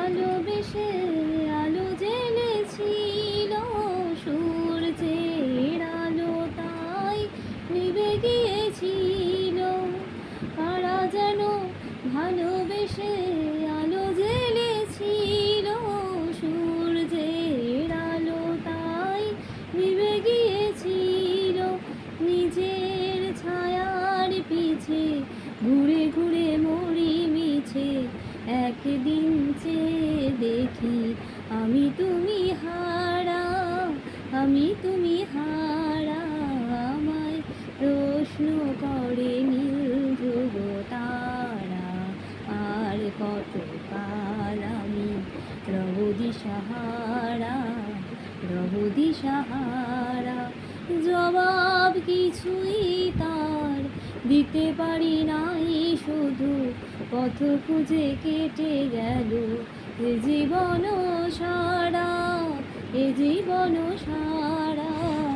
ভালোবেসে আলো জ্বেলেছিল, সূর্যের আলো তাই নিভে গিয়েছিল। কারা যেন ভালোবেসে আলো জ্বেলেছিল, সূর্যের আলো তাই নিভে গিয়েছিল। নিজের ছায়ার পিছে ঘুরে ঘুরে মরি মিছে, একদিন চেয়ে দেখি আমি তুমি হারা, আমি তুমি হারা। আমায় প্রশ্ন করে নীল ধ্রুব তারা, আর কত কাল আমি রব দিশাহারা, রব দিশাহারা। জবাব কিছুই তার দিতে পারি নাই, শুধু পথ খুঁজে কেটে গেল এ জীবন সারা, এ জীবন সারা।